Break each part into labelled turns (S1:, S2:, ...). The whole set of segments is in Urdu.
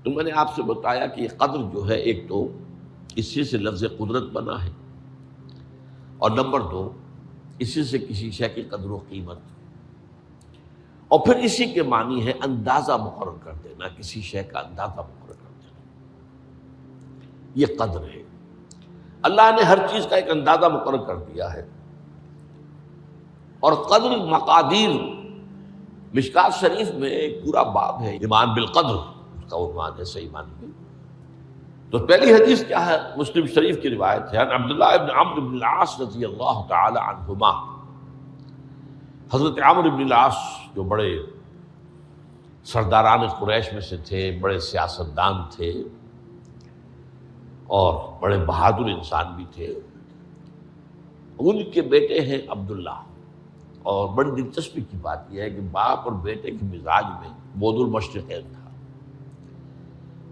S1: تو میں نے آپ سے بتایا کہ یہ قدر جو ہے، ایک تو اسی سے لفظ قدرت بنا ہے، اور نمبر دو اسی سے کسی شے کی قدر و قیمت، اور پھر اسی کے معنی ہے اندازہ مقرر کر دینا، کسی شے کا اندازہ مقرر کر دینا، یہ قدر ہے۔ اللہ نے ہر چیز کا ایک اندازہ مقرر کر دیا ہے، اور قدر مقادیر، مشکات شریف میں ایک پورا باب ہے ایمان بالقدر، اس کا عنوان ہے صحیح معنی میں۔ تو پہلی حدیث کیا ہے؟ مسلم شریف کی روایت ہے، عن عبداللہ ابن عمرو بن العاص رضی اللہ تعالی عنہما۔ حضرت عمرو بن العاص جو بڑے سرداران قریش میں سے تھے، بڑے سیاستدان تھے اور بڑے بہادر انسان بھی تھے، ان کے بیٹے ہیں عبداللہ۔ اور بڑی دلچسپی کی بات یہ ہے کہ باپ اور بیٹے کے مزاج میں بود المشرقین تھا،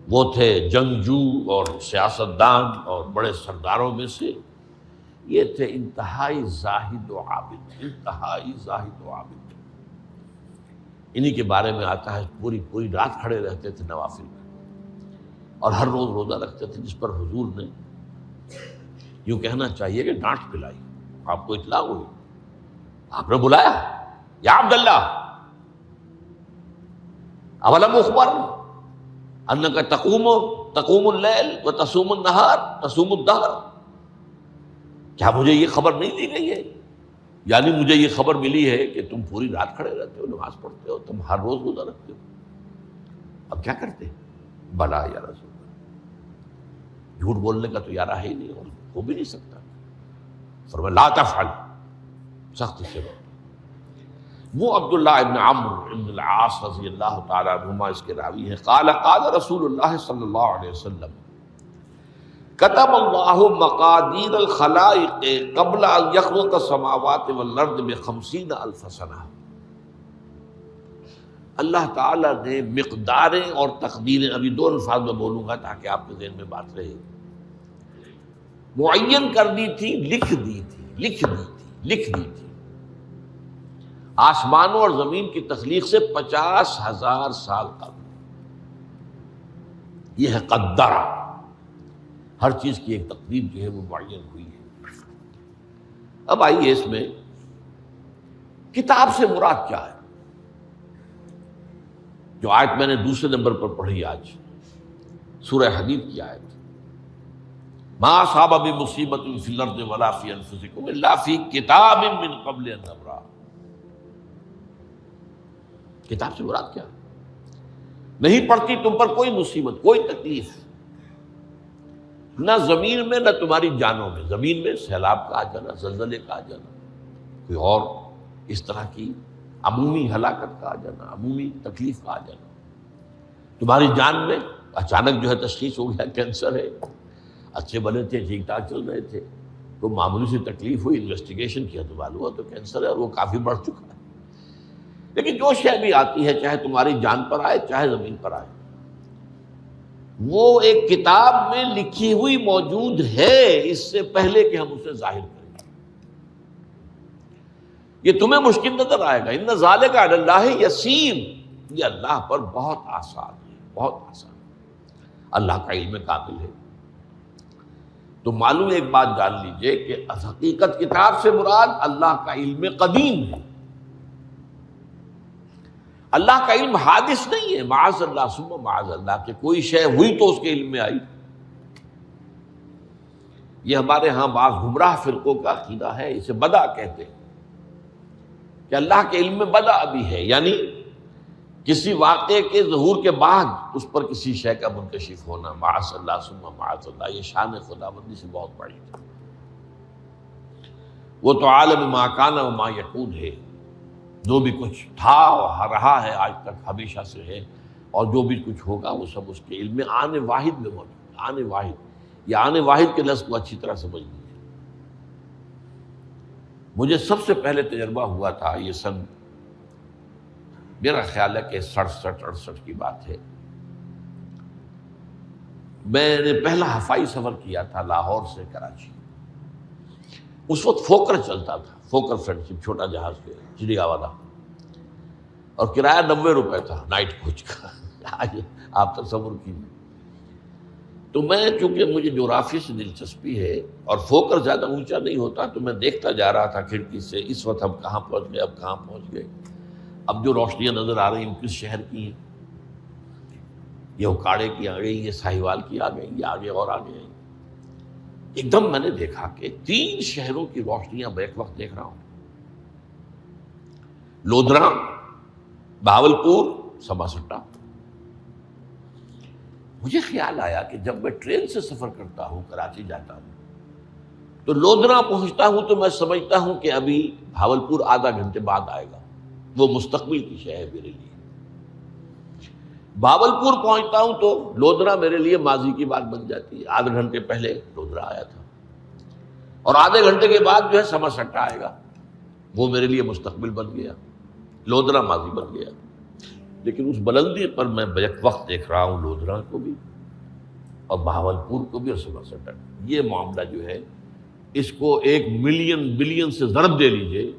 S1: وہ تھے جنگجو اور سیاستدان اور بڑے سرداروں میں سے، یہ تھے انتہائی زاہد و عابد، انتہائی زاہد و عابد۔ انہی کے بارے میں آتا ہے پوری رات کھڑے رہتے تھے نوافل میں، اور ہر روز روزہ رکھتے تھے، جس پر حضور نے یوں کہنا چاہیے کہ ڈانٹ پلائی۔ آپ کو اطلاع ہوئی، آپ نے بلایا، یا عبداللہ اولم اخبر انک تقوم اللیل و تصوم النہار تصوم الدہر، کیا مجھے یہ خبر نہیں دی گئی ہے؟ یعنی مجھے یہ خبر ملی ہے کہ تم پوری رات کھڑے رہتے ہو، نماز پڑھتے ہو، تم ہر روز روزہ رکھتے ہو، اب کیا کرتے؟ بلا یا رسول اللہ، جھوٹ بولنے کا تو یارہ ہے ہی نہیں، اور ہو بھی نہیں سکتا۔ فرمایا لا تفعل، سختی سے روکا۔ وہ عبداللہ ابن عمرو ابن العاص رضی اللہ تعالیٰ عنہما اس کے راوی ہیں، قال قال رسول اللہ صلی اللہ علیہ وسلم کتب اللہ مقادیر الخلائق قبل ان یخلق السماوات والارض ب50,000 سنہ۔ اللہ تعالیٰ نے مقداریں اور تقدیریں، ابھی دو الفاظ میں بولوں گا تاکہ آپ کے ذہن میں بات رہے، معین کر دی تھی، لکھ دی تھی آسمانوں اور زمین کی تخلیق سے 50,000 سال قبل۔ یہ ہے قدر، ہر چیز کی ایک تقدیر جو ہے وہ معین ہوئی ہے۔ اب آئیے اس میں کتاب سے مراد کیا ہے؟ جو آیت میں نے دوسرے نمبر پر پڑھی آج، سورہ حدید کی آیت، ما اصاب من مصیبۃ فی الارض ولا فی انفسکم الا فی کتاب من قبل ان نبرأ۔ کتاب سے مراد کیا؟ نہیں پڑتی تم پر کوئی مصیبت، کوئی تکلیف، نہ زمین میں نہ تمہاری جانوں میں۔ زمین میں سیلاب کا آ جانا، زلزلے کا آ جانا، کوئی اور اس طرح کی عمومی ہلاکت کا آ جانا، عمومی تکلیف کا آ جانا۔ تمہاری جان میں اچانک جو ہے تشخیص ہو گیا کینسر ہے، اچھے بنے تھے، ٹھیک ٹھاک چل رہے تھے، کوئی معمولی سی تکلیف ہوئی، انویسٹیگیشن کیا تو معلوم ہوا تو کینسر ہے، اور وہ کافی بڑھ چکا ہے۔ لیکن جو شے بھی آتی ہے، چاہے تمہاری جان پر آئے چاہے زمین پر آئے، وہ ایک کتاب میں لکھی ہوئی موجود ہے، اس سے پہلے کہ ہم اسے ظاہر کریں۔ یہ تمہیں مشکل نظر آئے گا، ان ذالک علی اللہ یسیر، یہ اللہ پر بہت آسان ہے، بہت آسان ہے، اللہ کا علم کامل ہے۔ تو معلوم ایک بات جان لیجئے کہ حقیقت کتاب سے مراد اللہ کا علم قدیم ہے۔ اللہ کا علم حادث نہیں ہے، معاذ اللہ ثم معاذ اللہ، کہ کوئی شے ہوئی تو اس کے علم میں آئی۔ یہ ہمارے ہاں بعض گمراہ فرقوں کا عقیدہ ہے، اسے بدع کہتے ہیں، کہ اللہ کے علم میں بدع بھی ہے، یعنی کسی واقعے کے ظہور کے بعد اس پر کسی شے کا منکشف ہونا، معاذ اللہ ثم معاذ اللہ۔ یہ شان خداوندی سے بہت بڑی ہے، وہ تو عالم ما کان و ما یکون ہے، جو بھی کچھ تھا اور رہا ہے آج تک ہمیشہ سے ہے، اور جو بھی کچھ ہوگا وہ سب اس کے علم میں آن واحد میں موجود ہے۔ آن واحد، یہ آن واحد کے لفظ کو اچھی طرح سمجھ لیجیے۔ مجھے سب سے پہلے تجربہ ہوا تھا، یہ سن میرا خیال ہے کہ 67-68 کی بات ہے، میں نے پہلا ہفائی سفر کیا تھا لاہور سے کراچی۔ اس وقت فوکر چلتا تھا، فوکر فرینڈ شپ، چھوٹا جہاز کے چڑیا والا، اور کرایہ 90 روپے تھا نائٹ کوچ کا۔ آج آپ تصور کیجیے. تو میں چونکہ مجھے جغرافی سے دلچسپی ہے اور فوکس زیادہ اونچا نہیں ہوتا، تو میں دیکھتا جا رہا تھا کھڑکی سے، اس وقت ہم کہاں پہنچ گئے، اب کہاں پہنچ گئے. اب جو روشنیاں نظر آ رہی ہیں کس شہر کی ہیں؟ یہ اکاڑے کی آ گئی، یہ ساہیوال کی آ گئی، یہ آگے اور آگے ہیں. ایک دم میں نے دیکھا کہ 3 شہروں کی روشنیاں بیک وقت دیکھ رہا ہوں. لودھرا، بہاولپور، سماسٹا. مجھے خیال آیا کہ جب میں ٹرین سے سفر کرتا ہوں، کراچی جاتا ہوں، تو لودھرا پہنچتا ہوں تو میں سمجھتا ہوں کہ ابھی بہاولپور آدھا گھنٹے بعد آئے گا. وہ مستقبل کی شے ہے میرے لیے. بہاولپور پہنچتا ہوں تو لودھرا میرے لیے ماضی کی بات بن جاتی ہے. آدھے گھنٹے پہلے لودھرا آیا تھا، اور آدھے گھنٹے کے بعد جو ہے سماسٹا آئے گا، وہ میرے لیے مستقبل بن گیا، لودھرا ماضی بن گیا. لیکن اس بلندی پر میں بیک وقت دیکھ رہا ہوں لودھرا کو بھی اور بہاولپور کو بھی اور سماسٹا. یہ معاملہ جو ہے اس کو 1 ملین بلین سے ضرب دے لیجئے.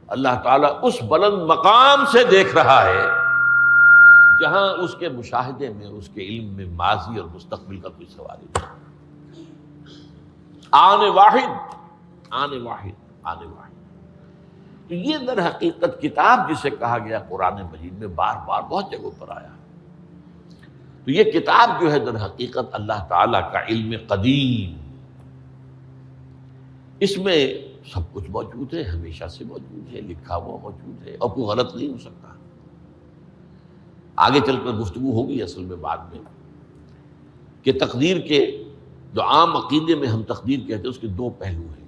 S1: اللہ تعالیٰ اس بلند مقام سے دیکھ رہا ہے جہاں اس کے مشاہدے میں، اس کے علم میں ماضی اور مستقبل کا کوئی سوال ہی نہیں. آنے واحد، آنے واحد، آنے واحد. تو یہ در حقیقت کتاب جسے کہا گیا قرآن مجید میں بار بار بہت جگہوں پر آیا. تو یہ کتاب جو ہے در حقیقت اللہ تعالیٰ کا علم قدیم، اس میں سب کچھ موجود ہے، ہمیشہ سے موجود ہے، لکھا ہوا موجود ہے، اور کوئی غلط نہیں ہو سکتا. آگے چل کر گفتگو ہوگی اصل میں بعد میں کہ تقدیر کے جو عام عقیدے میں ہم تقدیر کہتے ہیں اس کے 2 پہلو ہیں.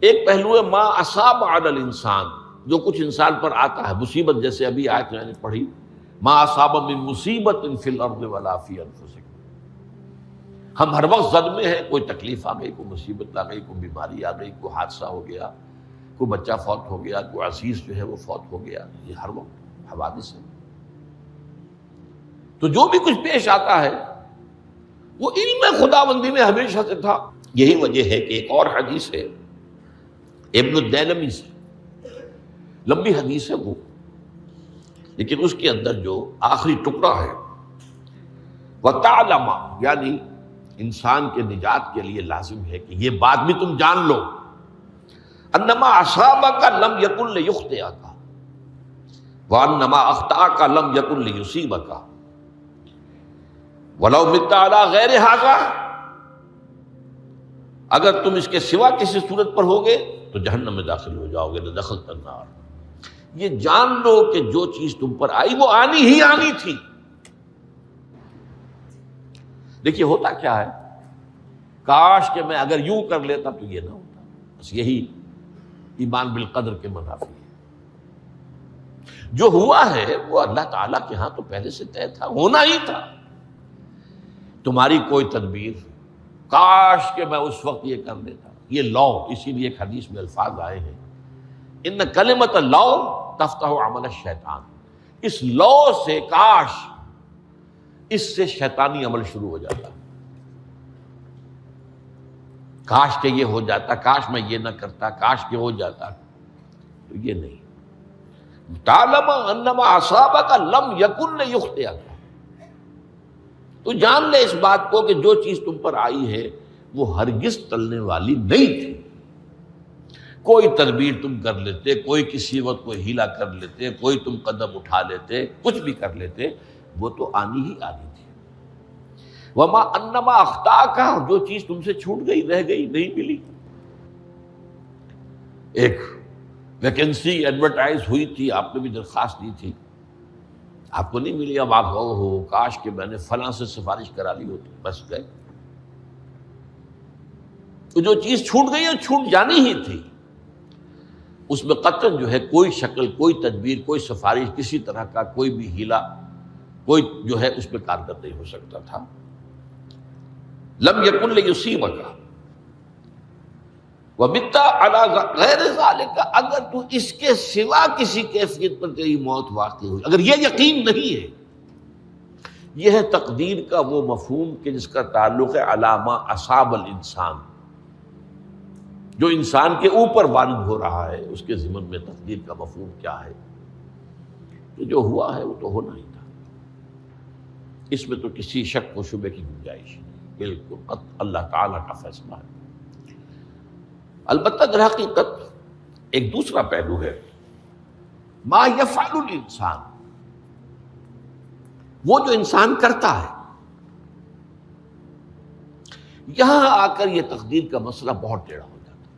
S1: ایک پہلو ہے ما اصاب علی الانسان، جو کچھ انسان پر آتا ہے مصیبت، جیسے ابھی آیت میں نے پڑھی ما اصاب من مصیبت فی الارض ولا فی انفسکم. ہم ہر وقت زد میں ہیں، کوئی تکلیف آ گئی، کوئی مصیبت آ گئی، کوئی بیماری آ گئی، کوئی حادثہ ہو گیا، کوئی بچہ فوت ہو گیا، کوئی عزیز جو ہے وہ فوت ہو گیا. یہ ہر وقت حوادث ہے. تو جو بھی کچھ پیش آتا ہے وہ علم خداوندی میں ہمیشہ سے تھا. یہی وجہ ہے کہ ایک اور حدیث ہے ابن الدیلمی سے، لمبی حدیث ہے وہ، لیکن اس کے اندر جو آخری ٹکڑا ہے وَتَعْلَمَ، یعنی انسان کے نجات کے لیے لازم ہے کہ یہ بات بھی تم جان لو انما اصابک لم یکن لیخطئک وانما اخطاک لم یکن لیصیبک ولو مت علی غیر ھذا. اگر تم اس کے سوا کسی صورت پر ہوگے تو جہنم میں داخل ہو جاؤ گے، لدخلت النار. یہ جان لو کہ جو چیز تم پر آئی وہ آنی ہی آنی تھی. دیکھیے ہوتا کیا ہے، کاش کہ میں اگر یوں کر لیتا تو یہ نہ ہوتا. بس یہی ایمان بالقدر کے منافی ہے. جو ہوا ہے وہ اللہ تعالیٰ کے ہاں تو پہلے سے طے تھا، ہونا ہی تھا. تمہاری کوئی تدبیر، کاش کہ میں اس وقت یہ کر لیتا. یہ لا، اسی لیے ایک حدیث میں الفاظ آئے ہیں ان کلمۃ لا تفتح عمل الشیطان. اس لا سے، کاش، اس سے شیطانی عمل شروع ہو جاتا. کاش کہ یہ ہو جاتا، کاش میں یہ نہ کرتا، کاش کہ ہو جاتا. تو یہ نہیں. تعلم انما اصابک لم یکن لیخطئک. تو جان لے اس بات کو کہ جو چیز تم پر آئی ہے وہ ہرگز ٹلنے والی نہیں تھی. کوئی تدبیر تم کر لیتے، کوئی کسی وقت کوئی ہیلا کر لیتے، کوئی تم قدم اٹھا لیتے، کچھ بھی کر لیتے، وہ تو آنی ہی آنی تھی. وما انما اخطاک، جو چیز تم سے چھوٹ گئی، رہ گئی، نہیں ملی. ایک ویکنسی ایڈورٹائز ہوئی تھی، آپ نے بھی درخواست دی تھی، آپ کو نہیں ملی. اب آپ ہو کاش کہ میں نے فلاں سے سفارش کرا لی ہوتی. بس گئے. تو جو چیز چھوٹ گئی وہ چھوٹ جانی ہی تھی. اس میں قطعاً جو ہے کوئی شکل، کوئی تدبیر، کوئی سفارش، کسی طرح کا کوئی بھی ہیلا، کوئی جو ہے اس پہ کارگر نہیں ہو سکتا تھا. لم یکن لیصیبک ومت علی غیر ذالک. اگر تو اس کے سوا کسی کیفیت پر تیری موت واقع ہوئی، اگر یہ یقین نہیں ہے، یہ ہے تقدیر کا وہ مفہوم کہ جس کا تعلق ہے علامہ اصاب الانسان، جو انسان کے اوپر وارد ہو رہا ہے. اس کے ضمن میں تقدیر کا مفہوم کیا ہے کہ جو ہوا ہے وہ تو ہونا ہی تھا. اس میں تو کسی شک و شبے کی گنجائش نہیں، بالکل قط اللہ تعالیٰ کا فیصلہ ہے۔ البتہ در حقیقت ایک دوسرا پہلو ہے، ما یفعل الانسان، وہ جو انسان کرتا ہے۔ یہاں آ کر یہ تقدیر کا مسئلہ بہت ٹیڑھا ہو جاتا ہے۔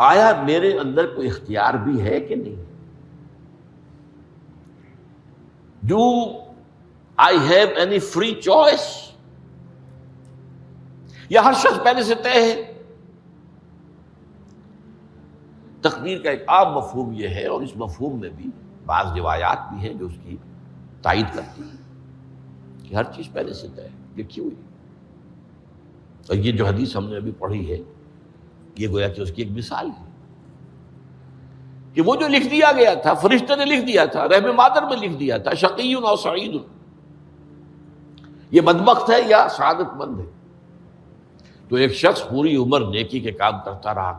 S1: آیا میرے اندر کوئی اختیار بھی ہے کہ نہیں؟ Do I have any free choice؟ یا ہر شخص پہلے سے طے ہے؟ تقدیر کا ایک عام مفہوم یہ ہے، اور اس مفہوم میں بھی بعض روایات بھی ہیں جو اس کی تائید کرتی ہیں کہ ہر چیز پہلے سے طے ہے، لکھی ہوئی۔ اور یہ جو حدیث ہم نے ابھی پڑھی ہے، یہ گویا کہ اس کی ایک مثال ہے کہ وہ جو لکھ دیا گیا تھا، فرشتے نے لکھ دیا تھا، رحم مادر میں لکھ دیا تھا، شقی اور سعید، یہ بدبخت ہے یا سعادت مند ہے۔ تو ایک شخص پوری عمر نیکی کے کام کرتا رہا،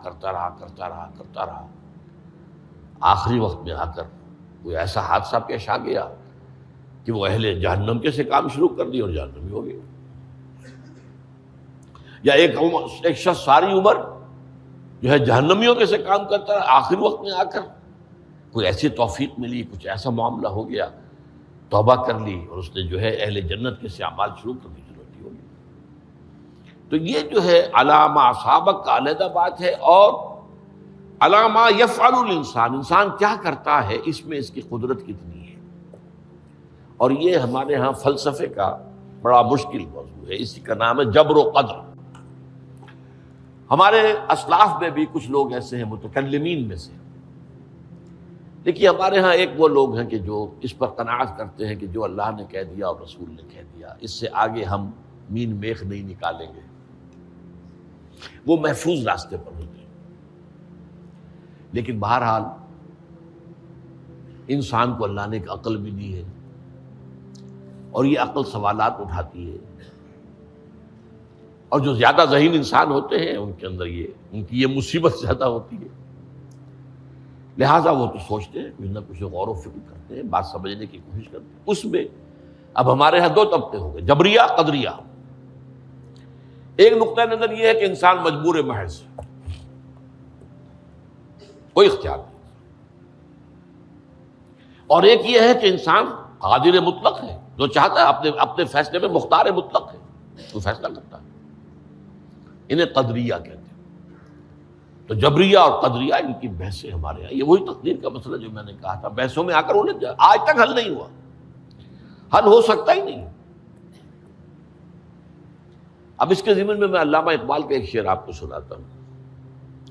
S1: آخری وقت میں آ کر کوئی ایسا حادثہ پیش آ گیا کہ وہ اہل جہنم کے سے کام شروع کر دی اور جہنمی ہو گیا۔ یا ایک شخص ساری عمر جو ہے جہنمیوں کے سے کام کرتا رہا، آخری وقت میں آ کر کوئی ایسی توفیق ملی، کچھ ایسا معاملہ ہو گیا، توبہ کر لی اور اس نے جو ہے اہل جنت کے سے اعمال شروع کر دی، ضرورت ہو گئی۔ تو یہ جو ہے علامہ اصابک کا علیحدہ بات ہے، اور علامہ یفعل الانسان، انسان کیا کرتا ہے، اس میں اس کی قدرت کتنی ہے۔ اور یہ ہمارے ہاں فلسفے کا بڑا مشکل موضوع ہے، اسی کا نام ہے جبر و قدر۔ ہمارے اسلاف میں بھی کچھ لوگ ایسے ہیں متکلمین میں سے، دیکھیے ہمارے ہاں ایک وہ لوگ ہیں کہ جو اس پر قناعت کرتے ہیں کہ جو اللہ نے کہہ دیا اور رسول نے کہہ دیا، اس سے آگے ہم مین میخ نہیں نکالیں گے، وہ محفوظ راستے پر ہوتے ہیں۔ لیکن بہرحال انسان کو اللہ نے ایک عقل بھی دی ہے، اور یہ عقل سوالات اٹھاتی ہے، اور جو زیادہ ذہین انسان ہوتے ہیں ان کے اندر ان کی یہ مصیبت زیادہ ہوتی ہے، لہٰذا وہ تو سوچتے ہیں، کچھ نہ کچھ غور و فکر کرتے ہیں، بات سمجھنے کی کوشش کرتے ہیں۔ اس میں اب ہمارے ہاں دو طبقے ہو گئے، جبریہ قدریہ۔ ایک نقطہ نظر یہ ہے کہ انسان مجبور محض، کوئی اختیار نہیں، اور ایک یہ ہے کہ انسان قادر مطلق ہے، جو چاہتا ہے اپنے فیصلے میں مختار مطلق ہے، وہ فیصلہ کرتا ہے۔ انہیں قدریہ کہتے ہیں۔ تو جبریہ اور قدریہ ان کی بحثیں ہمارے یہاں، یہ وہی تقدیر کا مسئلہ جو میں نے کہا تھا، بحثوں میں آ کر انہیں آج تک حل نہیں ہوا، حل ہو سکتا ہی نہیں۔ اب اس کے ضمن میں علامہ اقبال کا ایک شعر آپ کو سناتا ہوں،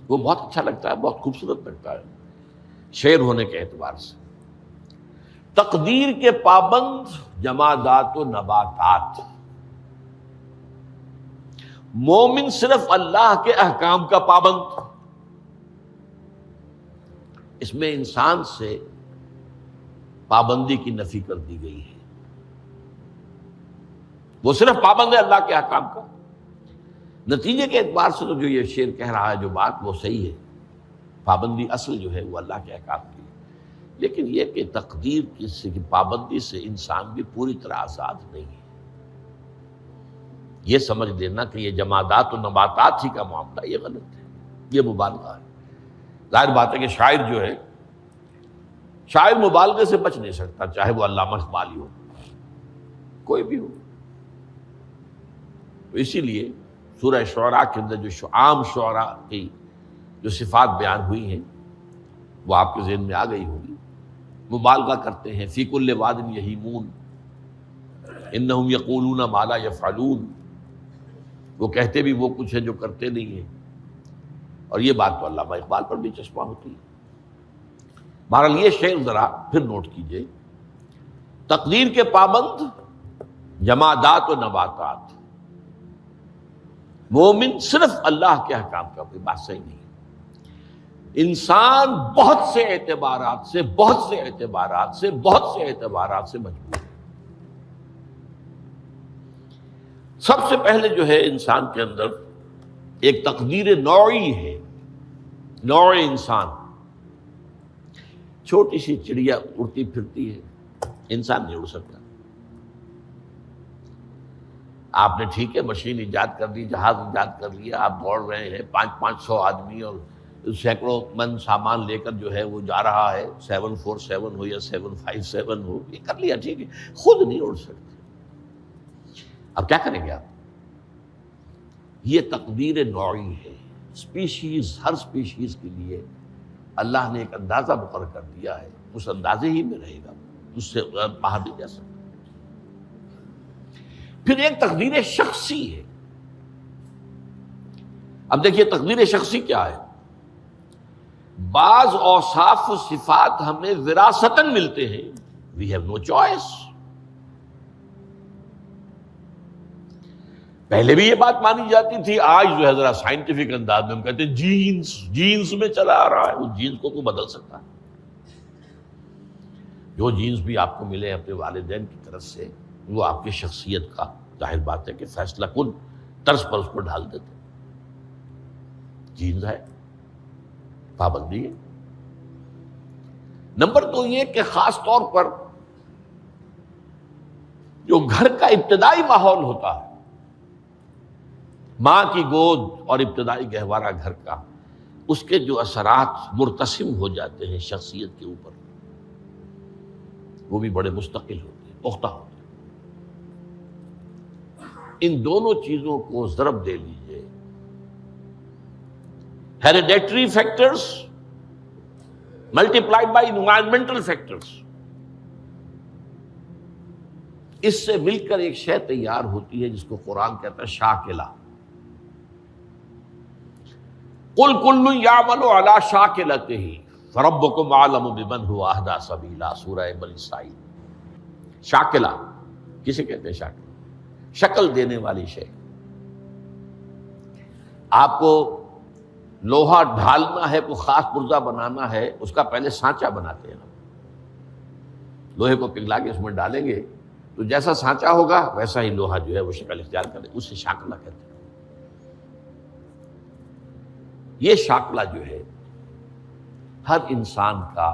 S1: وہ بہت اچھا لگتا ہے، بہت خوبصورت لگتا ہے شعر ہونے کے اعتبار سے۔ تقدیر کے پابند جمادات و نباتات، مومن صرف اللہ کے احکام کا پابند۔ اس میں انسان سے پابندی کی نفی کر دی گئی ہے، وہ صرف پابند ہے اللہ کے احکام کا۔ نتیجے کے اعتبار سے تو جو یہ شعر کہہ رہا ہے جو بات، وہ صحیح ہے، پابندی اصل جو ہے وہ اللہ کے احکام کی ہے۔ لیکن یہ کہ تقدیر کی پابندی سے انسان بھی پوری طرح آزاد نہیں ہے، یہ سمجھ لینا کہ یہ جمادات و نباتات ہی کا معاملہ، یہ غلط ہے، یہ مبالغہ ہے۔ ظاہر بات ہے کہ شاعر جو ہے، شاعر مبالغے سے بچ نہیں سکتا، چاہے وہ علامہ اقبال ہی ہو، کوئی بھی ہو۔ تو اسی لیے سورہ شعراء کے اندر جو عام شعراء کی جو صفات بیان ہوئی ہیں وہ آپ کے ذہن میں آ گئی ہوگی۔ مبالغہ کرتے ہیں، فی کل واد یہیمون انہم یقولون ما لا یفعلون، وہ کہتے بھی وہ کچھ ہے جو کرتے نہیں ہیں۔ اور یہ بات تو علامہ اقبال پر بھی چشمہ ہوتی ہے۔ بہرحال یہ شعر ذرا پھر نوٹ کیجئے، تقدیر کے پابند جمادات و نباتات، مومن صرف اللہ کے احکام کا، کوئی بات صحیح نہیں۔ انسان بہت سے اعتبارات سے مجبور ہے۔ سب سے پہلے جو ہے انسان کے اندر ایک تقدیر نوعی ہے، نوع انسان۔ چھوٹی سی چڑیا اڑتی پھرتی ہے، انسان نہیں اڑ سکتا، آپ نے ٹھیک ہے مشین ایجاد کر لی، جہاز ایجاد کر لیا، آپ دوڑ رہے ہیں 500 آدمی اور سینکڑوں من سامان لے کر جو ہے وہ جا رہا ہے، 747 ہو یا 757 ہو، یہ کر لیا ٹھیک ہے، خود نہیں اڑ سکتے، اب کیا کریں گے آپ؟ یہ تقدیر نوعی ہے، سپیشیز، ہر سپیشیز کے لیے اللہ نے ایک اندازہ مقرر کر دیا ہے، اس اندازے ہی میں رہے گا، اس سے باہر نہیں جا سکتا۔ پھر ایک تقدیر شخصی ہے۔ اب دیکھیے تقدیر شخصی کیا ہے؟ بعض اوصاف و صفات ہمیں وراثتاً ملتے ہیں، وی ہیو نو چوائس۔ پہلے بھی یہ بات مانی جاتی تھی، آج جو ہے ذرا سائنٹیفک انداز میں ہم کہتے ہیں جینز میں چلا آ رہا ہے، اس جینز کو بدل سکتا ہے۔ جو جینز بھی آپ کو ملے اپنے والدین کی طرف سے، وہ آپ کی شخصیت کا ظاہر بات ہے کہ فیصلہ کن طرز پر اس کو ڈھال دیتے، جینز ہے، پابندی ہے۔ نمبر 2 یہ کہ خاص طور پر جو گھر کا ابتدائی ماحول ہوتا ہے، ماں کی گود اور ابتدائی گہوارہ گھر کا، اس کے جو اثرات مرتسم ہو جاتے ہیں شخصیت کے اوپر، وہ بھی بڑے مستقل ہوتے ہیں، پختہ ہوتے ہیں۔ ان دونوں چیزوں کو ضرب دے لیجئے، hereditary factors multiplied by environmental factors, اس سے مل کر ایک شے تیار ہوتی ہے جس کو قرآن کہتا ہے شاکلہ۔ قل کل یعمل علی شاکلتہ فربکم اعلم بمن هو اہدی سبیلا، سورہ بنی اسرائیل۔ شاکلہ کسے کہتے ہیں؟ شاکلہ شکل دینے والی شے۔ آپ کو لوہا ڈھالنا ہے، کوئی خاص پرزہ بنانا ہے، اس کا پہلے سانچہ بناتے ہیں، لوہے کو پگھلا کے اس میں ڈالیں گے تو جیسا سانچہ ہوگا ویسا ہی لوہا جو ہے وہ شکل اختیار کرے، اسے شاکلہ کہتے ہیں۔ یہ شاکلہ جو ہے ہر انسان کا،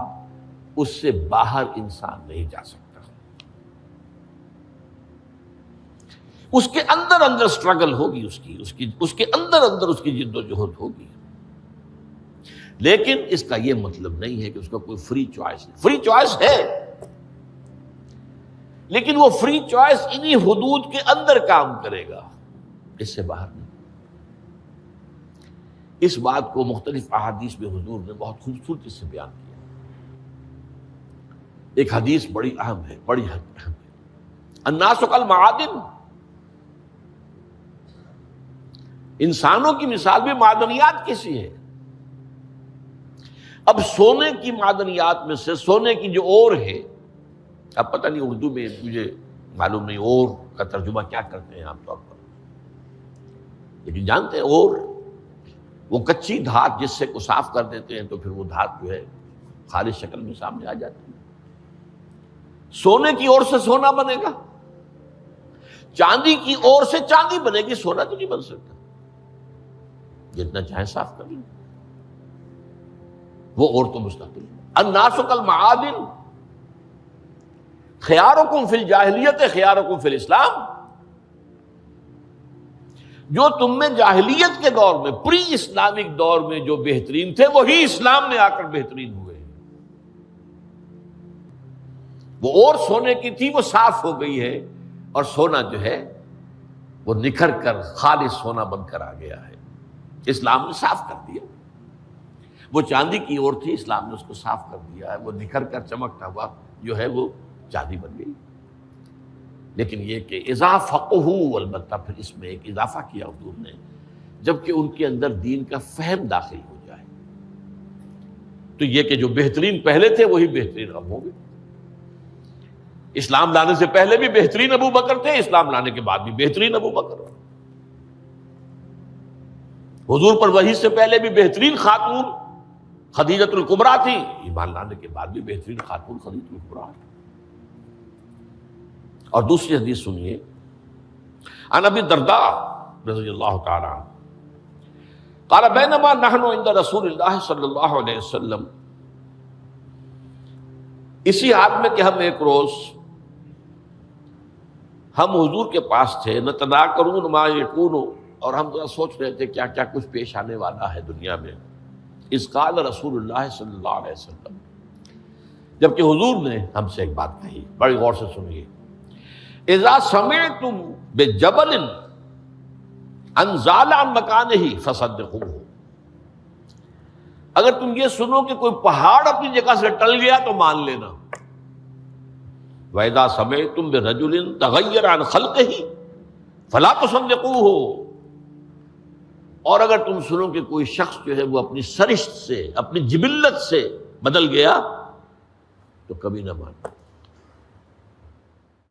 S1: اس سے باہر انسان نہیں جا سکتا، اس کے اندر سٹرگل ہوگی، اس کے اندر اس کی جد و جہد ہوگی، لیکن اس کا یہ مطلب نہیں ہے کہ اس کا کوئی فری چوائس ہے۔ فری چوائس ہے، لیکن وہ فری چوائس انہی حدود کے اندر کام کرے گا، اس سے باہر نہیں۔ اس بات کو مختلف احادیث میں حضور نے بہت خوبصورتی سے بیان کیا۔ ایک حدیث بڑی اہم ہے، بڑی اہم ہے، الناس کالمعادن، انسانوں کی مثال بھی معدنیات کیسی ہے۔ اب سونے کی معدنیات میں سے سونے کی جو اور ہے، اب پتہ نہیں اردو میں مجھے معلوم نہیں اور کا ترجمہ کیا کرتے ہیں عام طور پر، لیکن جانتے ہیں اور وہ کچی دھات جس سے کو صاف کر دیتے ہیں تو پھر وہ دھات جو ہے خالص شکل میں سامنے آ جاتی ہے۔ سونے کی اور سے سونا بنے گا، چاندی کی اور سے چاندی بنے گی، سونا تو نہیں بن سکتا، جتنا چاہے صاف کر لیں، وہ اور تو مستقل۔ الناس کالمعادن خیارکم فی الجاہلیت خیارکم فی الاسلام، جو تم میں جاہلیت کے دور میں، پری اسلامک دور میں جو بہترین تھے، وہی اسلام میں آ کر بہترین ہوئے ہیں۔ وہ اور سونے کی تھی، وہ صاف ہو گئی ہے، اور سونا جو ہے وہ نکھر کر خالص سونا بن کر آ گیا ہے، اسلام نے صاف کر دیا۔ وہ چاندی کی اور تھی، اسلام نے اس کو صاف کر دیا ہے، وہ نکھر کر چمکتا ہوا جو ہے وہ چاندی بن گئی۔ لیکن یہ کہ اذا فقہوا، البتہ پھر اس میں ایک اضافہ کیا حضور نے، جبکہ ان کے اندر دین کا فہم داخل ہو جائے، تو یہ کہ جو بہترین پہلے تھے وہی بہترین اب ہوں گے۔ اسلام لانے سے پہلے بھی بہترین ابو بکر تھے، اسلام لانے کے بعد بھی بہترین ابو بکر۔ حضور پر وحی سے پہلے بھی بہترین خاتون خدیجۃ الکبریٰ تھی، ایمان لانے کے بعد بھی بہترین خاتون خدیجۃ الکبریٰ۔ اور دوسری حدیث سنیے، عن ابی الدرداء رضی اللہ تعالی عنہ قال بینما نحن عند رسول اللہ صلی اللہ علیہ وسلم، اسی حال میں کہ ہم ایک روز ہم حضور کے پاس تھے، نتناکرون ما یکون، اور ہم ذرا سوچ رہے تھے کیا کیا کچھ پیش آنے والا ہے دنیا میں۔ اذ قال رسول اللہ صلی اللہ علیہ وسلم، جبکہ حضور نے ہم سے ایک بات کہی، بڑی غور سے سنیے، اذا سمعتم بجبل انزال عن مکانہ فصدقوہ، اگر تم یہ سنو کہ کوئی پہاڑ اپنی جگہ سے ٹل گیا تو مان لینا۔ وَإِذَا سَمِعْتُمْ بِرَجُلٍ تَغَيَّرَ عَنْ خَلْقِهِ فَلَا تُصَدِّقُوهُ، اور اگر تم سنو کہ کوئی شخص جو ہے وہ اپنی سرشت سے، اپنی جبلت سے بدل گیا تو کبھی نہ مانو۔